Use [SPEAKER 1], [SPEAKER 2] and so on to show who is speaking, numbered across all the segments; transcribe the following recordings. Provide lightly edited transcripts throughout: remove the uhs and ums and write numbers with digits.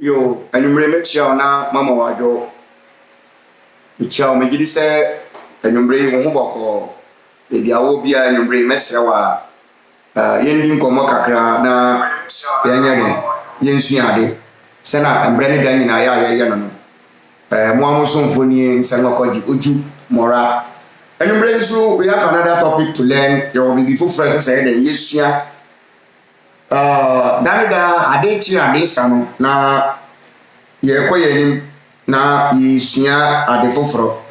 [SPEAKER 1] Yo, anumre mechia na mama wajo. Mechia me gidi se anumre wo ho boko. Ebi awo bia anumre mesra wa yendi nkomo kakra na yanya de yensua ade. Se na embre ne dan nyina ya no. Mo amosomfoni nsankoji oju mora. Anumre nso we have another topic to learn. There will be before fresh say den yesua dada adechi adesa no na ye koyenim na yesua adefoforo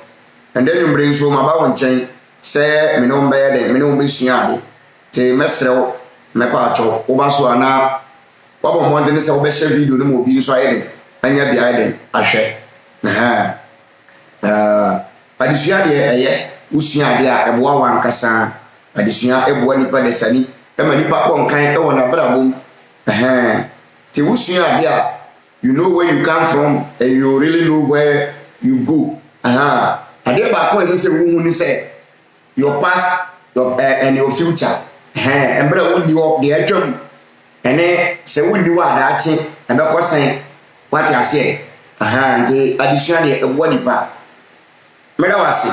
[SPEAKER 1] and then mbre nso maba wonchen se me no mbe de me no besua ade te mesrew me pa acho wo ba so ana wabo monde ne se wo be share video no mo bi nso ayede anya bi ayede ahwe adesua de eye usua ade a eboa wankasa adesua eboa nipa de sani ema nipa ko nkan e wona brabom te usua ade a you know where you come from and you really know where you go ade ba ko say wu ni say your past and your future embra woni wo de atwam ene se woni wa da achi e be ko sen what you say de addition de ebo nipa mera wase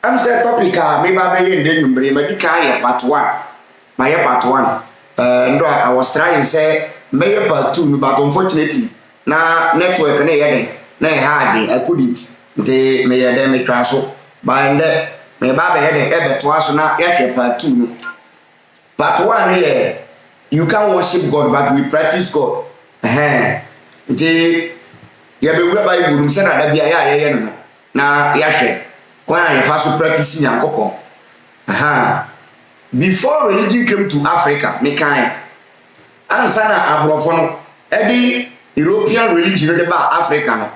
[SPEAKER 1] am say topic a me ba be yende numbre ma di ka ya part 1 my part 1 ndo I was trying say me part 2 but unfortunately na network na yede na hard I couldn't de me yede me twa so by the me ba be yede e beto aso na ya part 2 no part 1 here you can worship God but we practice God de ya be wura Bible say na da bia ya no na ya hwe kwa ya fa so practice Yakobon before religion came to Africa me kan answer na abrofo no edi European religion de ba Africa no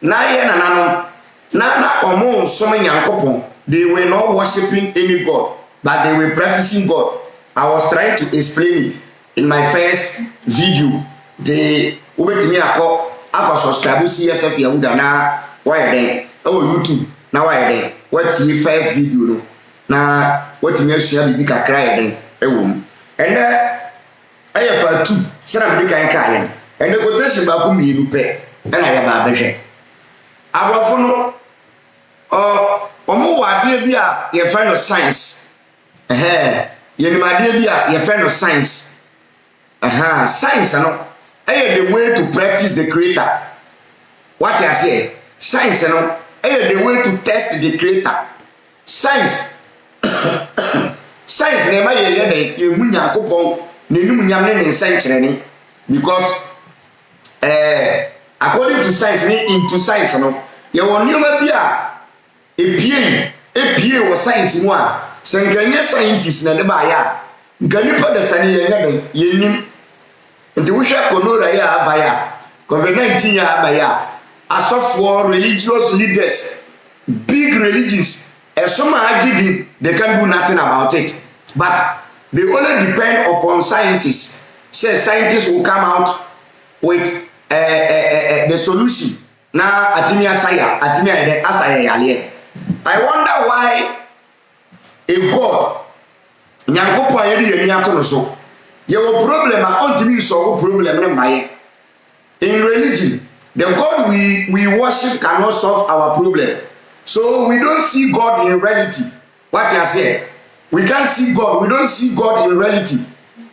[SPEAKER 1] na ye nanano na omo nsom Yakobon they were not worshiping any god but they were practicing God. I was trying to explain it in my first video. The ubetimi akọ subscribe CSF Yahuda na why then YouTube na why then what's the first video no na whatimi asua bibi kakra ye den ewom and aye part 2 sera bibi kan kan and the quotation ba ko mienu pe na ya ba behwe abrofo no omo wade bi a ye friend of science ye ni made bi a ye friend of science science no the way to practice the creator. What you say? Science no the way to test the creator. Science science never ye ehun Yakobon nenum nyam ne nsenkyere ni because according to science into science no ye won nyoma bi a epie wo science mu a senkanye scientist na de ba ya nkanipa da sane ye nyame yenim nti wo hwe konora ya abaya COVID-19 ya abaya asofo religious leaders big religions some are giving they can do nothing about it but they only depend upon scientists. Say scientists will come out with the solution na atimia saya atimia de asaya yale. I wonder why a God Yakobon ye de ani ato no so your problem ontimi solve problem na maye. In religion the God we worship cannot solve our problem. So we don't see God in reality. What you say? We can't see God. We don't see God in reality.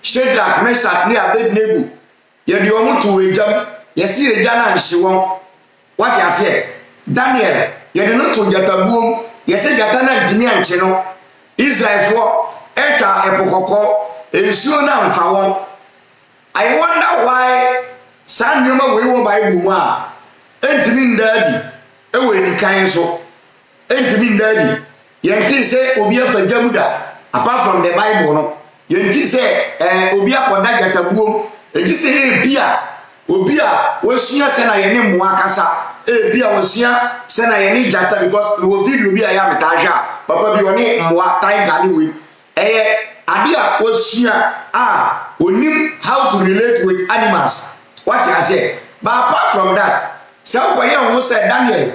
[SPEAKER 1] Shadrach, Meshach, and Abednego. You do want to ejam. You see ejana and shiwon. What you say? Daniel, you do not to jatabuom. You say jatana jimi and cheno. Israel for eta epokoko. Ensuona mfawon. I wonder why san nyoma we wo Bible mu a entimi ndadi ewe ni kan so entimi ndadi yenti se obi afa jamuda apart from the Bible no yenti se obi akoda jatabuom eji se obi a wosua se na ye ne mo akasa a wosua se na ye ne jata because no video bi a ya metahwa papa bi oni mo tiger ni we ade a wosua onim how to relate with animals. What I say? But apart from that, so for you who said Daniel,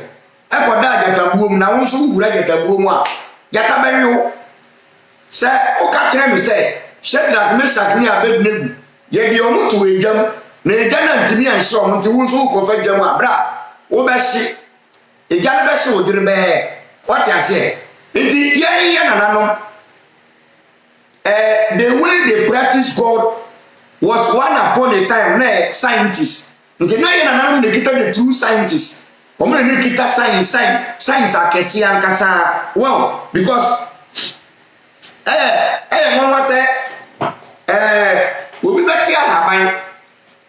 [SPEAKER 1] ekoda jatabuom na won so wura jatabuom a jatabewe wo. Say o ka kire me say Shadrach, Meshach, and Abednego ye de omo to ejam na egya na ntimi anhye o nti wo nso ko fa gya mu abra wo be hye egya na be hye wo dire be what you say nti ye nananom the way they practice God was one upon a time na scientists nti na ye nananom de kita the true scientists omo na kita science akesi ankasa well because one was say obi beti ahaban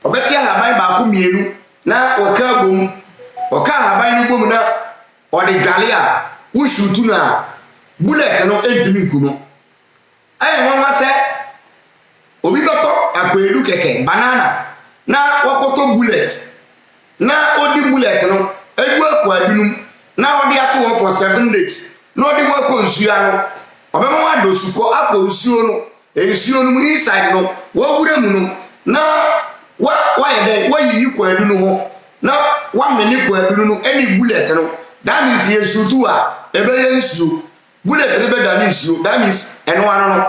[SPEAKER 1] obeti ahaban ba ko mienu na waka bom waka ahaban no bom na ode dwale a wo shutu na bullet no entimi nkuno one was say obi beto akwelu keke banana na wakoto bullet na odi bullet no egu akwa adunum na odi ato for 7 days na odi wako nsuya no obema wa do suko akọ nsuo no ensuo no inside no wo wura mu no na wa ye dey wa yi kwa adunu ho na wa meni kwa adunu no any bullet no that means ye shutu a ebe ye nsuo bullet no be da ni nsuo that means eno ano no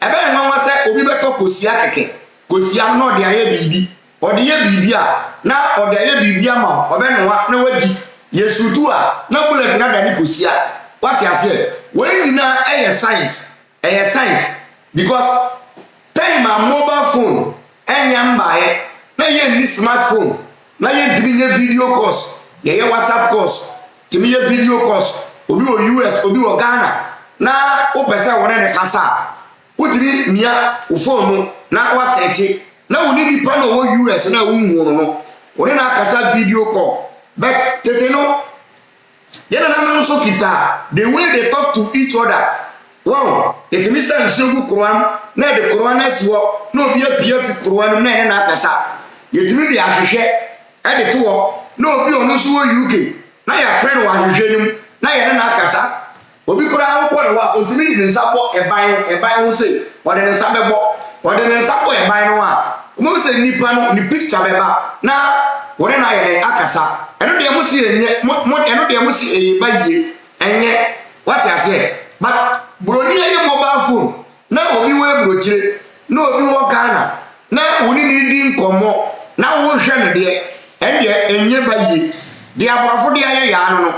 [SPEAKER 1] ebe en wa se obi beto kosia keke kosia no de aye bibi ode ye bibi a na ode aye bibi ama obe no wa na wadi ye shutu a na bullet na da ni kosia what you say when you know science because time a mobile phone enyam bae na ye ni smartphone na ye timi video calls ye WhatsApp calls timi ye video calls obi o US obi o Ghana na o pese wona ne kasa utiri mia o phone na wa search na woni nipa na wo US na wo hu no woni na kasa video call but tete no yena na so kita the way they talk to each other wow it means say nsugu Quran na the Quran asiwo na obi apia fi Quran na na akasa yetimi de ahwehwe e de to na obi onu so UK na ya friend wa ahwehwe nim na ya na akasa obi kura anko ne wa otimi de nsabo eban ho say ode ne nsabo eban no a mo say nipa no ni picture beba na wore na ya de akasa eno de musi eno de musi baye enye what you say but broni ye mobile phone na obi we brochire na obi wo Ghana na woni ni di nkomo na wo hwe ne de ende enye baye de abrafo de aye ya no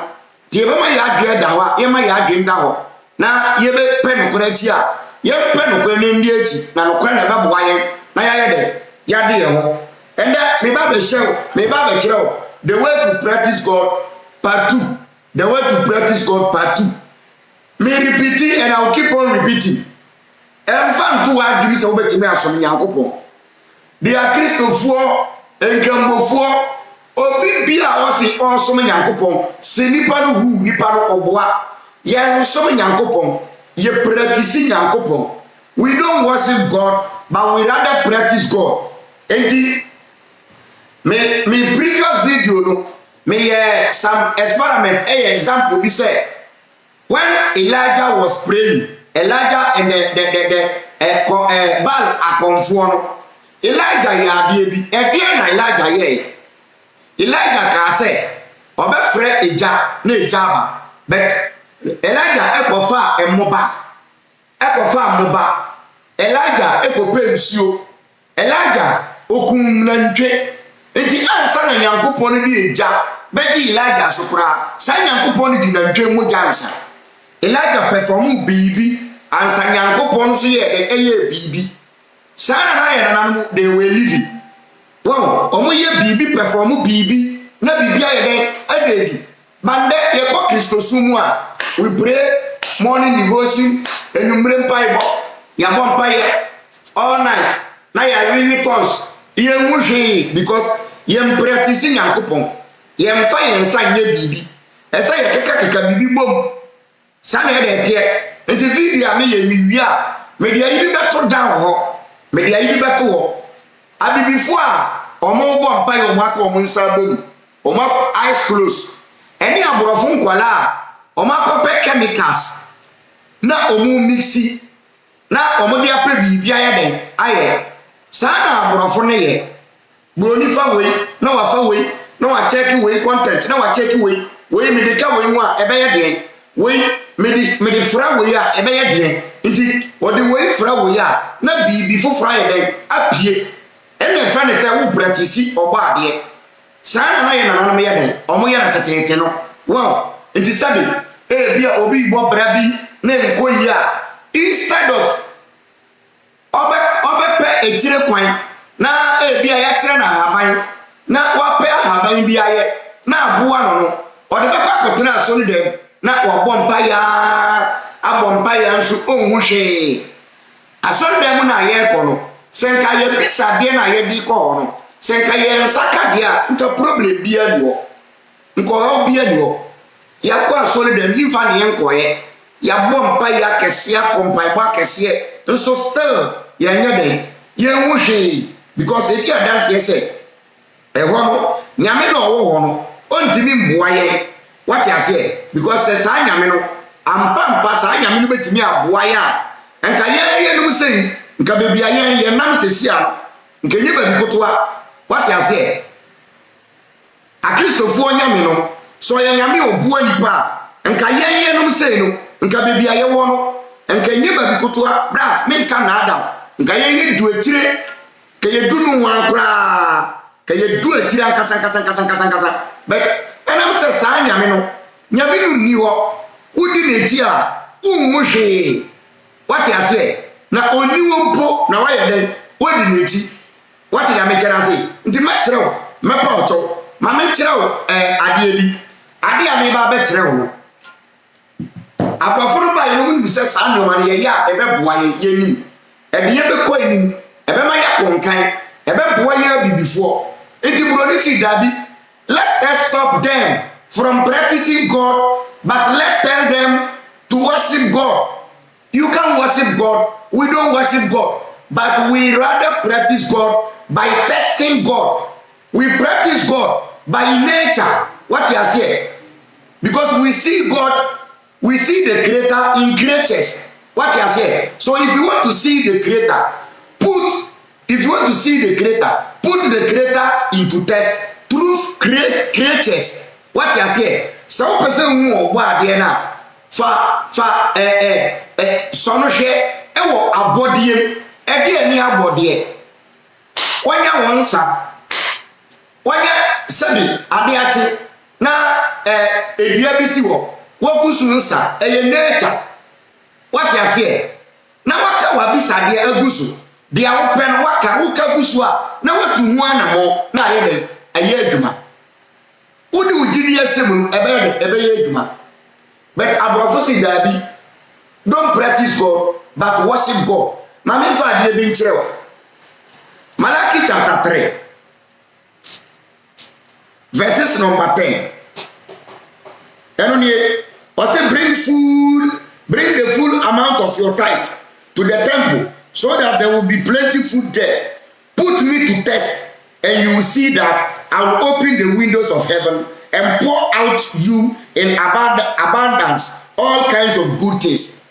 [SPEAKER 1] de be ma ya adwe da ho ye ma ya adwe nda ho na ye be pe no kora chi a ye pe no kora ne ndi achi na no kora na ba bo aye na ya ye de ya de ye ho ende me ba be show me ba be kire the way to practice God part 2 the way to practice God part 2 me repeating and I'll keep on repeating fam to wa dumi se wo betimi asom Nyankopon they are Christopher enkrambofo obi bia o si osom Nyankopon se nipa no hu nipa no oboa ye nsom Nyankopon ye practice Nyankopon we don't worship God but we rather practice God enti me previous video no me some experiment example be say when Elijah was praying Elijah and the Baal akonfo no Elijah ya de bi na Elijah ye Elijah ka say obefre eja na eja ba but Elijah ekofa moba Elijah ekopa nsuo Elijah okum na ntwe enti ansa na Nyankopon di eja be di Elijah sokura sa Nyankopon di na ntwe mo jansa Elijah perform bibi ansa Nyankopon so ye de eye bibi sana na ye na no they were living wow omo ye bibi perform bibi na bibi aye de adedi bande ye ko Kristo sumu a we pray morning devotion enumre mpaibo ya bon paye all night na ya really tons ye nwuhwe because ye practice Nyankopon ye mfa ye nsa nye bibi esa ye keka bibi bom sana ye de tie enti video me ye miwi a me de ayi beto down ho me de ayi beto ho abibifo a omo bo mpa ye omo aka omo nsa bom omo eyes close eni aborofo nkwala a omo akopɛ chemicals na omo mixi na omo bi apre bibi aye den aye sana aborofo ne ye broni fa we na wa fa we na wa check we content na wa check we me de ka we mu a ebe ye den we me de fra we a ebe ye den nti o de we fra we a na bibi fofora ye den apie ene fa ne say wo practice obo ade saa na ye nananom ye den omo ye na tetete no wow nti sabi bia obi bo bra bi na enkoyi a instead of obe pe etire kwan na bia ya tire na haban na wa pe haban bi aye na aboa no ode be kwa kotena so ne dem na wa bompa ya nso onhu hwe asori dem na ye ko no senka ye bisade na ye bi ko no senka ye nsaka bia nta problem bia ni ho nko ho bia ni ho ya kwa asori dem yifa ne nko ye ya bompa ya kese ya kompa ba kese nso still ya nya den ye hu hwe because e dia dance ye say e ho no nyame na owo ho no ontimi mboa ye what you say because say nyame no ampa saa nyame no betimi aboa ya enka ye no say nka bebia ye nam sesi a nka nye ba bikotoa what you say a Christopher nyame no so ye nyame obuo nipa nka ye no say no nka bebia ye wo no nka nye ba bikotoa bra me nka na adam nka ye du etire ka ye du no wa kra ka ye du etire ankasa but enam se saa nyame no nyame no ni ho udi neji a unwo hwe wati ase na oni wo mpo na wa ye den odi neji wati ya mekera ase nti mesrew mepa ocho ma mekyerɛw ade bi ade a me ba bekyerɛw no aboforo ba ye no mu se saa no ma ye ya ebeboa ye ni ede ye bekɔ ni ebema ya konkan ebeboa ye abibifo nti bro ni si dabi. Let us stop them from practicing God, but let's tell them to worship God. You can't worship God. We don't worship God. But we rather practice God by testing God. We practice God by nature. What you are saying? Because we see God, we see the Creator in creatures. What you are saying? So if you want to see the Creator, put the Creator into test. Proof creatures. What you say? Some person who wa de na fa sono hwe e wo abodie e de ani abodie wanya wonsa wanya sabi ade ate na edua bi si wo kusu nsa e nature. What you say? Na waka wa bi sade agusu dia wo pen waka gusu a na watu hu anamo na aye den aye adwuma wodi ugiri asem ebe adwuma but abrofo si dabi don't practice God but worship God ma me fa de bi nkyerɛw Malachi chapter 3 verses number 10 eno nie o say bring the full amount of your tithe to the temple so that there will be plenty food there. Put me to test and you will see that I will open the windows of heaven and pour out you in abundance all kinds of good things.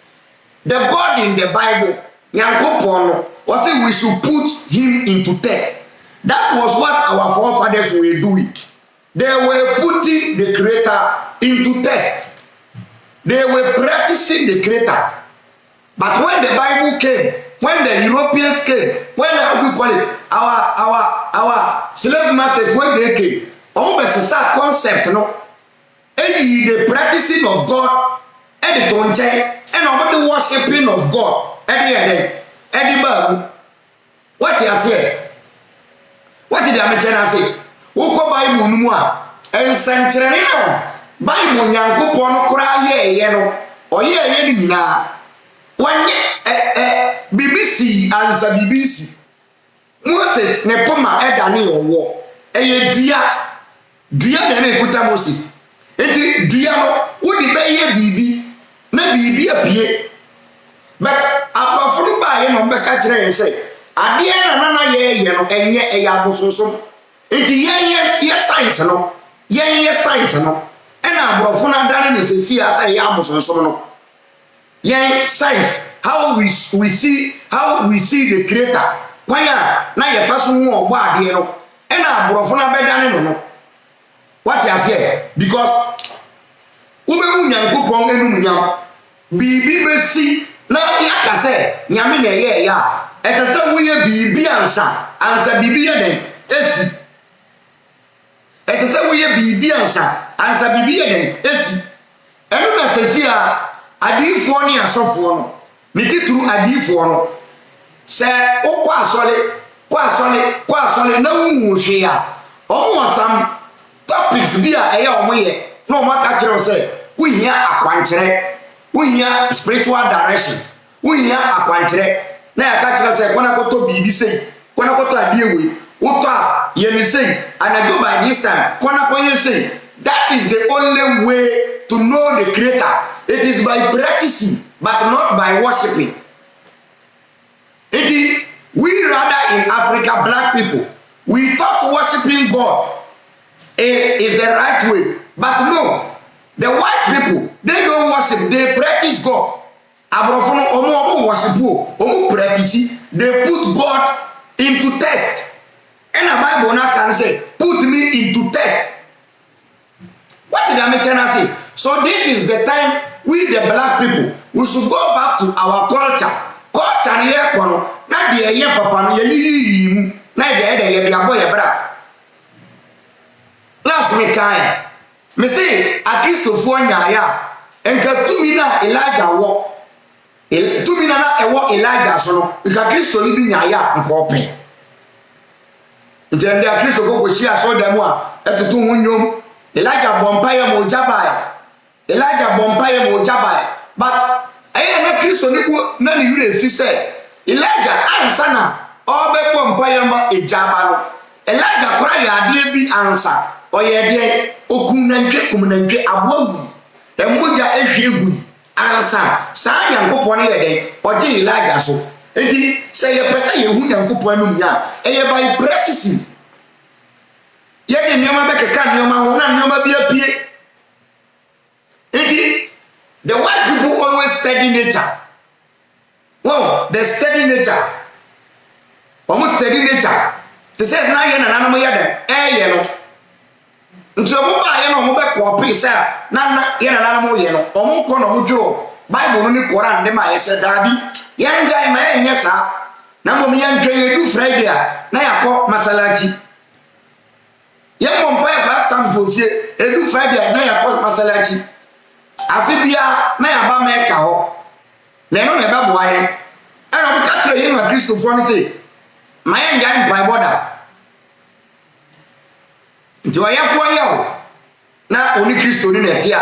[SPEAKER 1] The God in the Bible, Nyankopon, was saying we should put him into test. That was what our forefathers were doing. They were putting the Creator into test. They were practicing the Creator. But when the Bible came, when the Europeans came, when how we call it, our slave masters, when they came, almost start concept, no, the practicing of God, and the tongue, and all the worshiping of God, and the Bible. What you say? What did I say? Who go Bible no and century no Bible Nyankopon kura ye no or ye ni nyina wanye BBC answer BBC Moses ne poma edane owo eye dua na na ekuta Moses enti dua no wodi be ye bibi na bibi apie but abafuru ba ye no be ka kire ye say ade na ye no enye eya abososo enti ye science no ye science no ena abrofu na dane ne sesi asa ye abososo no ye science how we see the Creator kwanya na ye faso hu ogbo ade no ena abrofu na bedane no what you say because we be Nyankopon enum nyam bibi besi na yaka sɛ nyame na ɛyɛ ya ɛsɛ sɛ woyɛ biribi ansa biribi yɛ den esi ɛsɛ sɛ woyɛ biribi ansa biribi yɛ den esi ɛno na sɛsi a adiifoɔ ne asɔfoɔ no ne tituru adiifoɔ no sɛ wokɔ asɔre na wohu hwee a ɔmo ɔsam topics bi a ɛyɛ ɔmo yɛ na ɔmo aka kyerɛ sɛ wohia akwankyerɛ wohia spiritual direction wohia akwankyerɛ na yɛaka kyerɛ sɛ kɔna kɔtɔ biribi sei kɔna kɔtɔ adeɛ wei wotɔ a yɛne sei anadwo by this time kɔna kɔyɛ sei. That is the only way to know the creator. It is by practicing but not by worshiping. We rather in Africa, black people, we thought worshiping God is the right way. But no, the white people, they don't worship, they practice God. Abrofono omo worship omo practice, they put God into test. And the Bible now can say, put me into test. What did I say? So this is the time we the black people, we should go back to our culture. Culture here kono na de ye papa no ye mu na de ye aboye bra. Last week me say a Christopher nyaaya enka tumi na Elijah wo tumi na ewo Elijah so no nka Christo ni bi nyaaya nka ope. Nje a Christo go hia so dem a etutu hunyom Elijah bompaye mo jabai but aye na Christo ni ko na ni wure fi say Elijah ansa na obekwo mpaye ma ejaba no Elijah kora ya ade bi ansa oye de okumunantwe aboawu emboja ehwegu ansa saa Nyankopon ye de oje Elijah so enti say ye pese ye hu Nyankopon anum nya eye by practicing ye de nyoma bekeka nyoma ho na nyoma bi apie enti the white people always study nature. Well, they study nature. Almost study nature. They say na ye na nanu ye dem ye no nso mo ba ye no mo be ko pese na ye na nanu ye no omo ko no mo dwo Bible no ni Quran de ma ye se dabi ye njai ma ye nyesa na mo ye ntwe ye du Friday na yakọ masalachi ye mo mpa ye 5 times ofie edu Friday na yakọ masalachi afibia na yaba meka ho na no na be boa ye ana mo ka kire ye ma Christopher ni say ma ye njai by border nti wa yafo yawo na oni Kristo ni na tia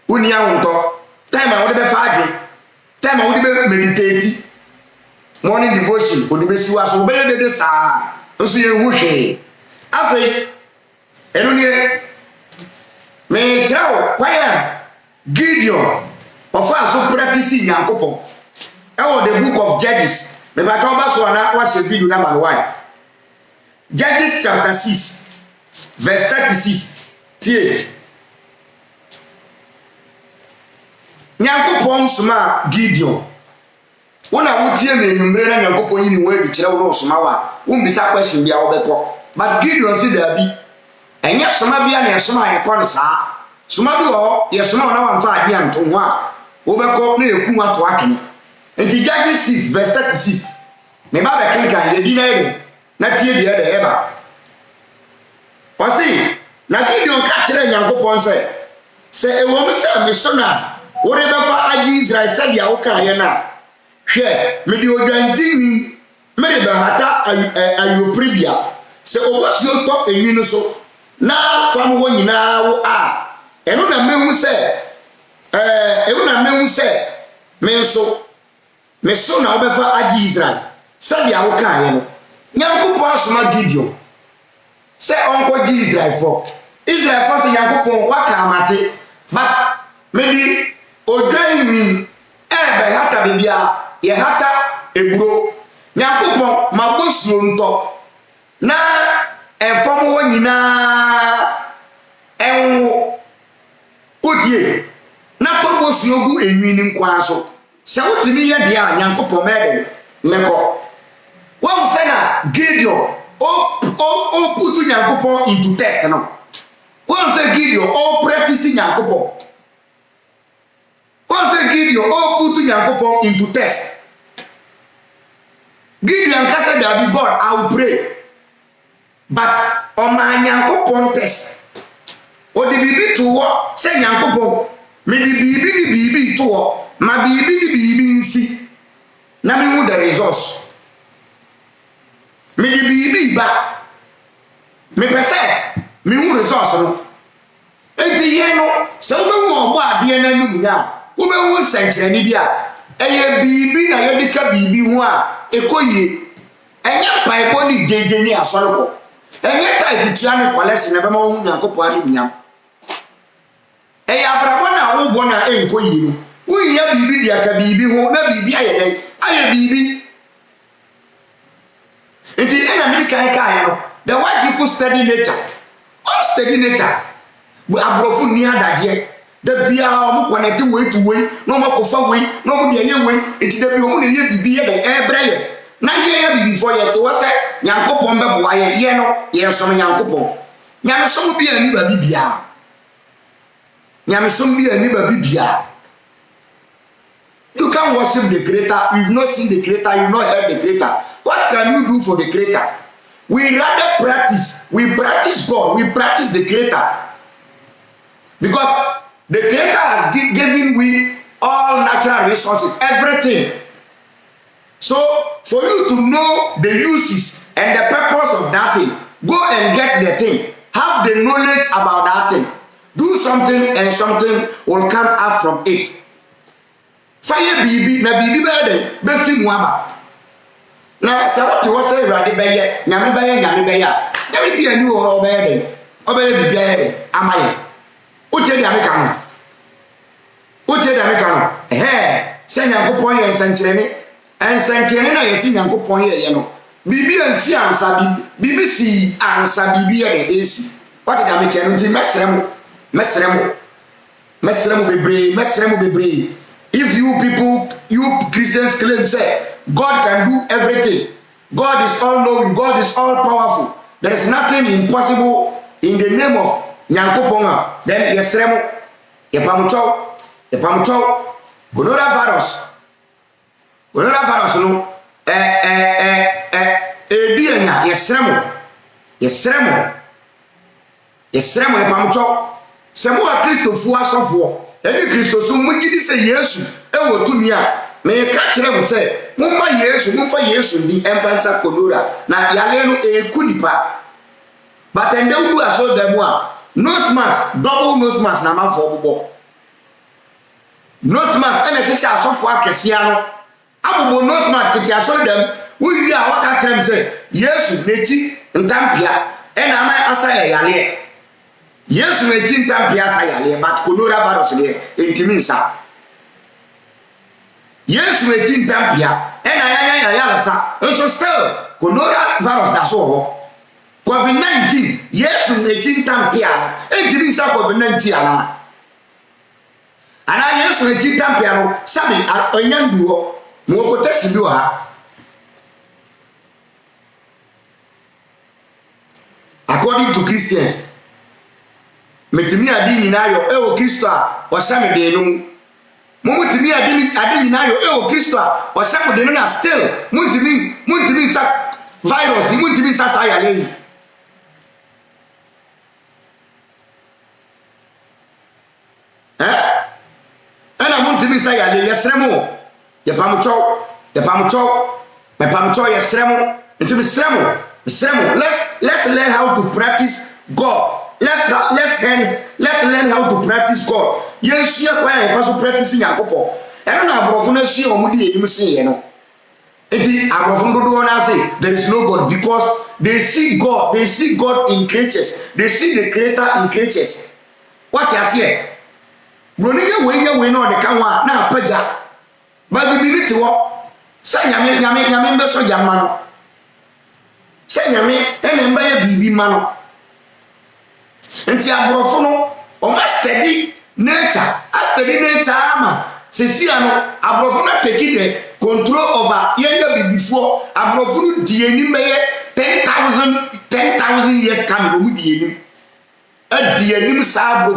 [SPEAKER 1] oni ahunto time a wo de be fa adwe time a wo de be meditate morning devotion wo de be siwa so be de saa nso ye hu hwe afei eno ni me jao kwaya Gideon ofa so practice Nyankopon e wo the book of Judges me ba to ba so na wa se video number 1 Judges chapter 6 verse 36 tie Nyankopon soma Gideon wona wotie me numre na Nyankopon yi ni wo adi kire wo no soma wa wo mbisa question bia wo beto but Gideon si da bi enya soma bia na soma ye kon saa soma bi wo ye soma na wa mfa ade anto ho a wo beko na eku ato akene enti Judges 6 verse 36 me ba be kenkan ye di na ebe na tie bia de eba osi na Gideon ka kire Nyankopon se ewom se me so na wo de befa agi Israel se bia wo ka ye na hwe me di odwantini me de hata ayopribia se obosi oto enwi no so na fam wo nyina wo a eno na mehu se me so na wo befa agi Israel se bia wo ka ye no Nyankopon asoma Gideon se onko gi Israel for se Nyankopon waka amate but maybe odwan mi ebe hata bibia ye hata eburo Nyankopon mabosuo nto na efom wo nyina enwo otie na tobosuo gu enwi ni nkwa so se wotimi ye dia Nyankopon mede meko wo se na Gideon o put Nyankopon into test no. One say Gideon all practice Nyankopon. O Once Gideon put Nyankopon into test. Gideon said that God, I will pray. But on my Nyankopon test. Or the bibi to what? Say Nyankopon. Me the bibi to what? My bibi nsi. Na me hu the resource. Me the bibi ba. Me pese. Me hu resource no. Enti ye no. Se wo be wo ade na num ya. Wo be hu senkyere ni bia. Eye bibi na ye de ka bibi hu a ekoyie. Enya Bible ni jeje ni asoroko. Enya ta ititua ne kwalesi na be ma wo Nyankopon ani nyam. Eye abrabo na wo bo na enkoyie no. Wo ya bibi dia ka bibi hu na bibi aye den. Aye bibi. Enti ena mi kai no. The white people study nature. All study nature. We abrofu ni adaje. The bia omo connect way to way. No mo kofa way. No mo de ye way. Enti the bi omo na ye bibi ye den ebreye. Na ye bibi for ye to wo se Nyankopon be boa ye no ye so Nyankopon. Nyame so bi ani ba bibia. Nyame so bi ani ba bibia. You can't worship the creator. You've not seen the creator. You've not heard the creator. What can you do for the creator? We rather practice. We practice God. We practice the creator. Because the creator has given we all natural resources, everything. So for you to know the uses and the purpose of that thing, go and get the thing. Have the knowledge about that thing. Do something and something will come out from it. Fire bibi na bibi be fi mu aba. Na se what you say Awurade be ye, nyame be ye, nyame be ya. Nyame bi ani wo be ye den. Obe bibi ye amaye. Uche dia me kan. Uche dia me kan. Se Nyankopon ye nsankyerene na ye si Nyankopon ye no. Bibi ansi ansa bibi si ansa bibi ye den esi. What dia me kyereno nti mesrem bebre. If you people, you Christians claim say God can do everything, God is all knowing, God is all powerful, there is nothing impossible in the name of Nyankopon, then yesremo, yepamucho, coronavirus no, edianya yesremo, yepamucho, semo a Christopher asofo. Any Christo so much say yes, ewo tumi a me ka kire mo say mumma Yesu ni emfansa kolora na yale no eku nipa but ende udu aso dem a nose mask double nose mask na man for bobo nose mask ene se sha asofo akesia no abobo nose mask ti aso dem wo yi a waka kire mo say Yesu nechi ntampia ena ama asa yale Yes, we didn't have but coronavirus there, intiminsa. Yes, we didn't have and I so still coronavirus that's all. COVID-19, yes, we didn't have intiminsa COVID-19. And I yes, we didn't have something at Onyanduo, more protection do her. According to Christians. Metimi adi nyina yo ewo Kristo a osame de no mutimi adi nyina yo ewo Kristo a osame de no na still mutimi sa virus mutimi sa yale ana mutimi sa yale yesremo ye pamucho yesremo ntimi sremo let's learn how to practice God. Let's learn how to practice God. Yes, you are practicing Yakopo. And I'm often a she or Moody, you say, you know. I'm often going to say there is no God because they see God in creatures, they see the Creator in creatures. What you say? Broniga when you win on the Kawa now, Paja. But we need to walk. Say, Yamin, so Yamano. Say, Yamin, and buy a baby man. Nti abrofo no o ma study nature ama sesi ano abrofo na take the control over yenya bibifo abrofo no die ni meye 10,000 years coming o mu die ni adi anim saa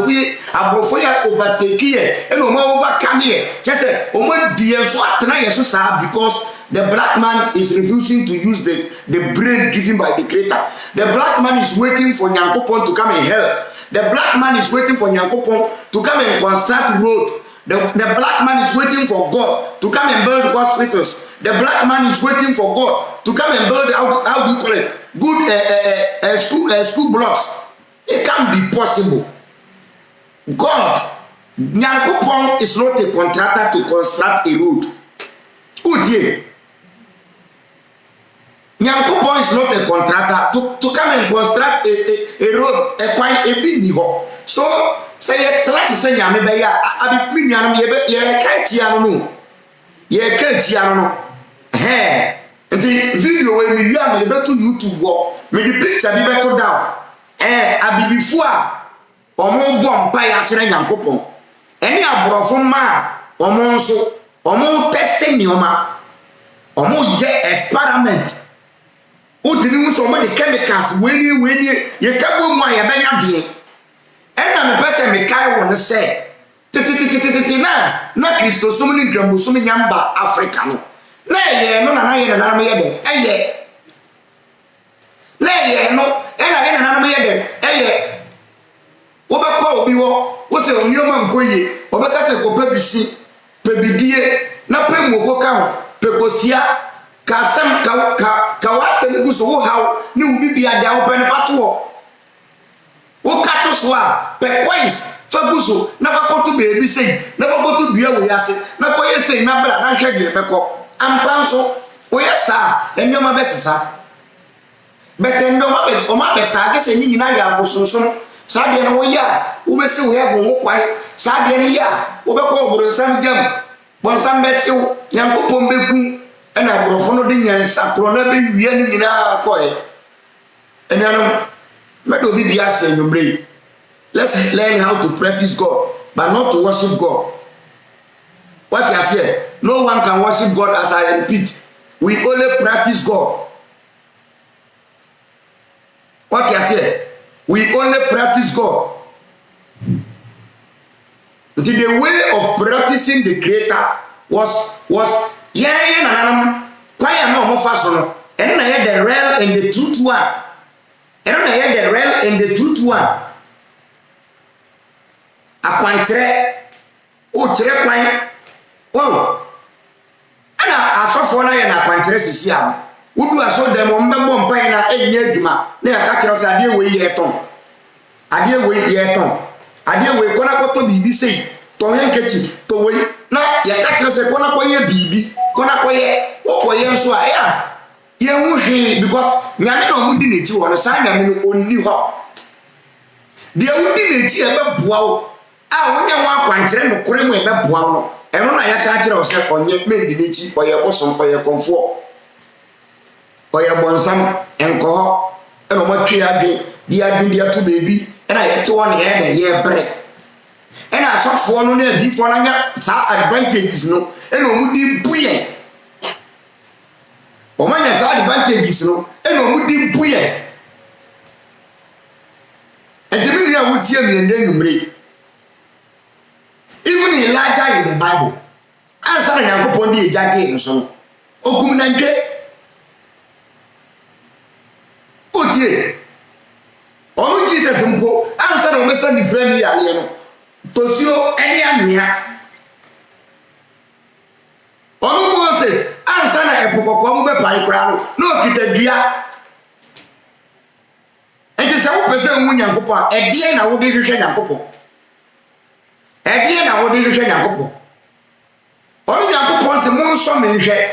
[SPEAKER 1] abrofo ya overtake ye and o ma overcome ye just say o ma di so atena ye so saa because the black man is refusing to use the brain given by the creator. The black man is waiting for Nyankopon to come and help. The black man is waiting for Nyankopon to come and construct road. The black man is waiting for God to come and build hospitals. The black man is waiting for God to come and build how do you call it good school blocks. It can't be possible. God, Nyankopon is not a contractor to construct a road. Utie. Nyankopon is not a contractor to come and construct a road, a quite a big niveau. So, say a class is saying, I be premium, ye can't yano. Ye can't yano. Hey, the video when you are able to YouTube walk, me the picture be better down. I be before or more bomb by actually Nyankopon. Any abrofo man, or more so, or more testing your man, or more ye experiment. Utini so many chemicals when you can't move my benya. And I'm a person me kai want to say. Na Christo so many gramu so many yamba Africa no. Na ye no na ye na me ye de. Eye. Na ye no e na me ye de. Eye. Wo ba kwa obi wo se onyoma nkoye. Wo ba ka se ko pebisi, pebidie na pemu ko ka ho. Pekosia kasem ka wasem guso wo haw ni ubi bia da wo benefato wo kato so a pe coins fa guso na fa koto beebi sei na fa koto bia wo yase na koye sei na bra na hwe de beko ampan so wo yesa enwoma besesa betendo ma be o ma beta ke se ni nyina ya bosonson sa de no wo ya wo besi wo ya wo kwai sa de ni ya wo be ko obro sam jam bon sam betiw Nyankopon beku and I brought one of the years, I probably really in our coy. And I don't be asking you, brain. Let's learn how to practice God, but not to worship God. What you said, no one can worship God as I repeat. We only practice God. What you said, we only practice God. The way of practicing the Creator was yeah, nanam kwaya no mo faso no eno na ye the real and the truth one. Eno na ye the real and the truth one. Akwankyere o kyere kwan wo ana asofo na ye na akwankyere sisi am wudu aso dem o mbembo mpan na enye adwuma na ya ka kyerɛ so ade we ye ton ade we kona koto bibi sei to henkechi to we na ya ka kyerɛ so kona koye bibi kona koye wo koye nso a ya ye hu hwe because nyame na omudi nechi wo no sa nyame no onni ho de udi nechi e be boa wo a wo nya wo akwankyere no kore mu e be boa wo no eno na ya ka kyerɛ wo se onye mendi nechi oye bosom oye konfo oye bonsam enko ho eno ma twe ade di atu bebi ena ye to won ye na ye bre ena asofo no na bi fo na nya sa advantages no ena omudi buye o manya sa advantages no ena omudi buye ejimi ya wutie mi enumre even Elijah in the Bible answer na Yakobon di ejage no so okum na ntwe otie o Jesus mpo answer na o mesa ni friend ya ale no tosio eni amia onu Moses answer na epokoko mu be pai kura no kitadua enti se wo pese nwu Nyankopon a edie na wo de hwehwe Nyankopon edie na wo de hwehwe Nyankopon onu Nyankopon se mo nso me hwehwe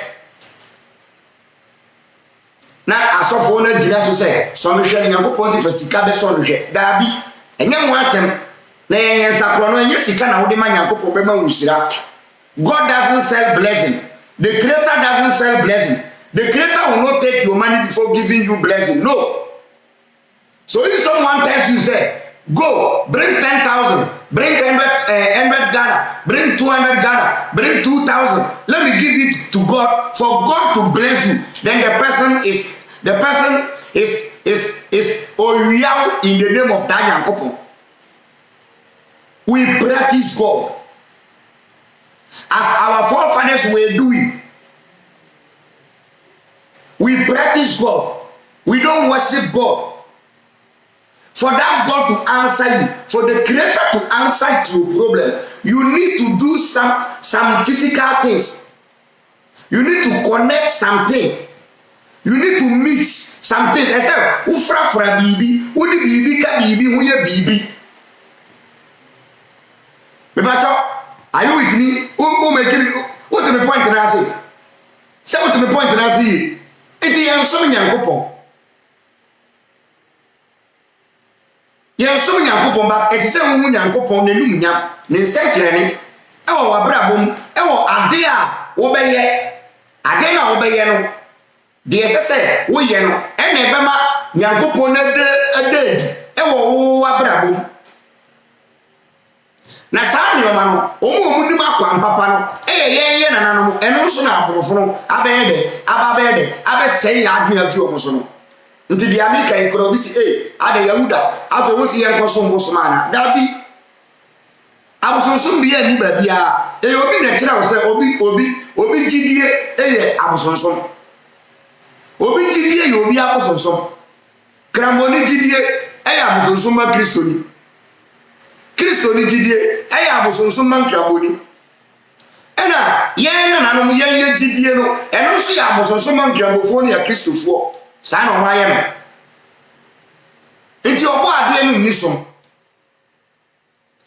[SPEAKER 1] na asofo na gina so se so me hwehwe Nyankopon se fasika be so hwehwe daabi enye ho asem na yenye sakro no enye sika na wo de ma Nyankopon be ma wushira. God doesn't sell blessing. The Creator doesn't sell blessing. The Creator will not take your money before giving you blessing. No. So if someone tells you, say, go, bring 10,000, bring 100 Ghana, bring 200 Ghana, bring 2,000, let me give it to God for God to bless you. Then the person is Oriau in the name of Nyankopon. We practice God as our forefathers were doing. We practice God. We don't worship God. For that God to answer you, for the Creator to answer to your problem, you need to do some physical things. You need to connect something. You need to mix some things. Except ufra fra bibi, udi bibi ka bibi, uye bibi. Are you with me? What's the point in say? Say what the point in say? It is so many people. Yen so nyankopon ba esese hu nyankopon nanum nyam ne nsekirene e wo wabrabom e wo ade a wo beye ade na wo beye no de esese wo ye no e na ebema nyankopon na de e wo wabrabom na saa ni oma no omu nim akwa papa no e ye nananom eno so na abrofo no abeye de abesey ya adme afi omo so no nti di amika ikoro bi si ade yahuda afa wo si yen koso mboso mana dabi abusonson bi ya ni ba bia obi na kira wo se obi gidie ye abusonson obi gidie ye obi abusonson kramboni gidie ye abusonson ma kristoni gidie ye abusonson ma kramboni ena yen na nanom yen gidie no eno so ya abusonson ma krambofo ne ya kristofo saa na ọmọ ayẹ no nti ọgbọ adeɛ no nni som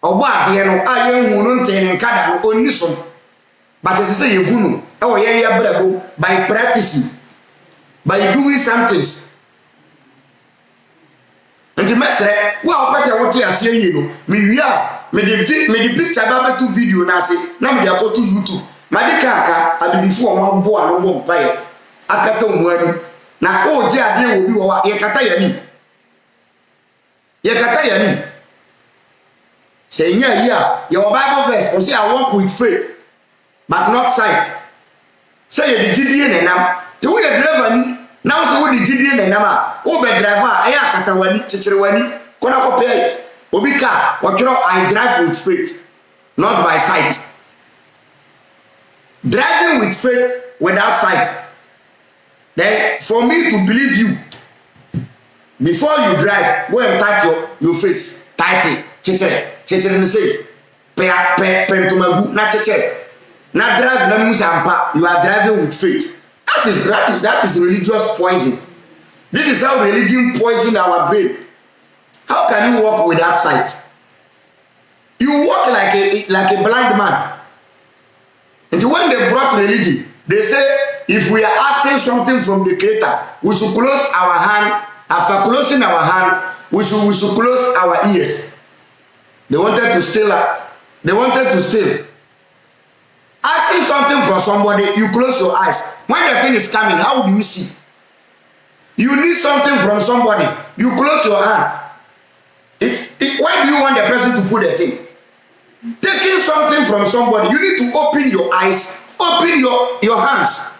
[SPEAKER 1] ọgbọ adeɛ no a yɛnhu no ntene nkada no onni som but ɛsɛ sɛ yɛhu no ɛwɔ yɛn yɛ brɛbo by practicing by doing something nti mɛsrɛ wo a wopɛ sɛ wote aseɛ yie no mewie a mede picture bɛbɛto video no ase na mede akɔto YouTube made kaaka abibifoɔ ɔmo aboa no bɔ mpaeɛ akata ɔmo ani na oje ade wo bi wo wa ye kata yani say nya yi a your Bible verse o say I walk with faith but not sight say ye digidie nenam te wo ye driver ni na wo say wo digidie nenam a wo be driver a ya kata wani chechire wani kona ko pay obi ka wo kiro I drive with faith not by sight. Driving with faith without sight. Then for me to believe you, before you drive, go and touch your face. Tight it. Chechere say. Pentumagu na chechere. Na drive na musampa. You are driving with faith. That is religious poison. This is how religion poison our brain. How can you walk without sight? You walk like a blind man. And when they brought religion, they say if we are asking something from the Creator, we should close our hand. After closing our hand, we should close our ears. They wanted to steal. Asking something from somebody, you close your eyes. When the thing is coming, how do you see? You need something from somebody, you close your hand. Why do you want the person to put the thing? Taking something from somebody, you need to open your eyes, open your hands.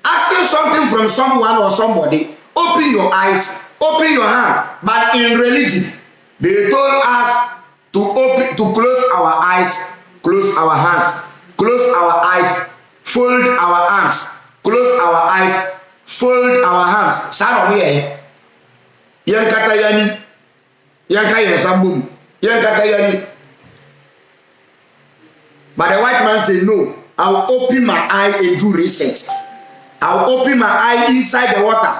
[SPEAKER 1] Asking something from someone or somebody, open your eyes, open your hand. But in religion, they told us to close our eyes, close our hands, close our eyes, fold our arms, close our eyes, fold our hands. Some of you, yankata yani, yankaya sambum, yankata yani. But the white man said, no, I will open my eye and do research. I will open my eye inside the water.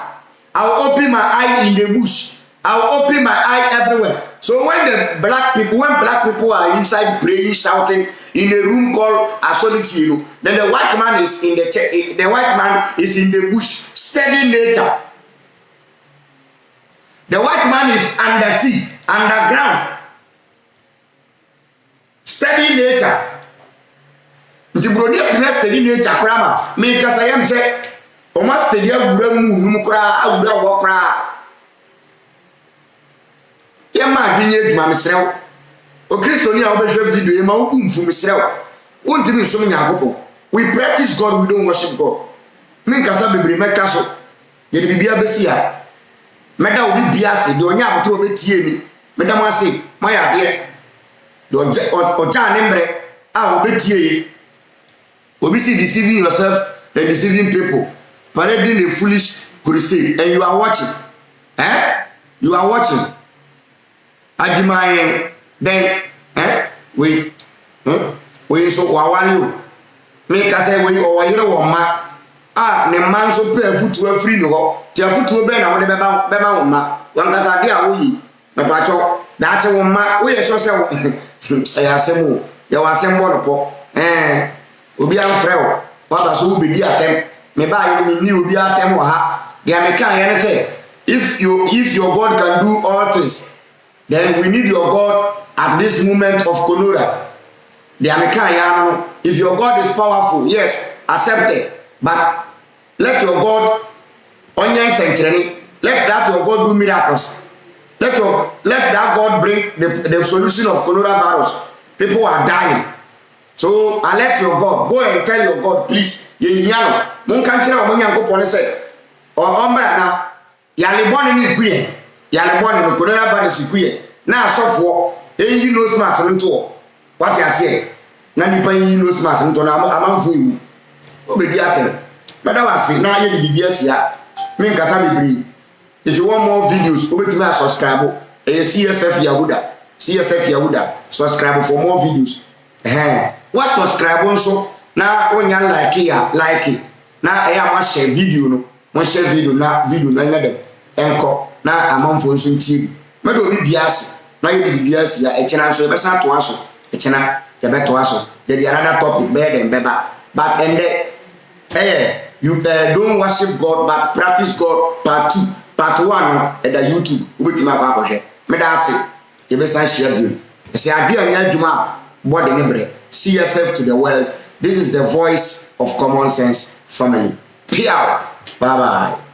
[SPEAKER 1] I will open my eye in the bush. I will open my eye everywhere. So when black people are inside praying, shouting in a room called a solitude, then the white man is in the bush studying nature. The white man is under sea, underground, studying nature. Nti broni atena study nature krama me kasa yam se o ma study awura mu num kra awura wo kra yam ma binye duma mesrew o kristoni a obehwe video yam ma mfu mesrew wonti mi so nyagopo. We practice God, we don't worship God. Me kasa bebre meka so ye de bibia besi a meda obi bia se de onya aboto obetie mi meda mo ase maya de oja ne mbre a obetie obi see deceiving yourself and deceiving people parading a foolish crusade and you are watching you are watching Ajimai then we so wawali o me ka say we o yire wo ma ne man so pre afutu afiri no ho ti afutu be na wo de beba wo ma wan ka sa de a wo yi me pa cho da che wo ma wo ye so se wo ya asemu ya wasem bo no po obi an frɛ wo wa ba so wo be di atem me ba yire me ni obi atem wo ha dia me kan ye ne say if your God can do all things, then we need your God at this moment of Konora. The American, if your God is powerful, yes, accept it. But let your God onion sanctuary, let that your God do miracles. Let that God bring the solution of coronavirus. People are dying. So I let your God go and tell your God, please, ye yano, mon country or mon yanko police or na yale bone ni kuye yale bone no coronavirus kuye na asofo eyi no smart nto what you say na nipa yi no smart nto na amanfo ewu obedi atem bada wase na ye di bibia sia me nkasa bibiri. If you want more videos obetumi subscribe CSF Yahuda subscribe for more videos what subscribe nso na onya like na eya ma share video no mo share video na nya dem enko na amanfo nso ntie me do bi biase na ye bi biase ya echena nso ye besa to aso echena ye beto aso there be another topic better than beba but you don't worship God but practice God part 1 at the YouTube ubetima kwa kohwe me da ase ye besa share video ese ade anya adwuma body ne bre CSF to the world. This is the voice of Common Sense Family. Bye bye.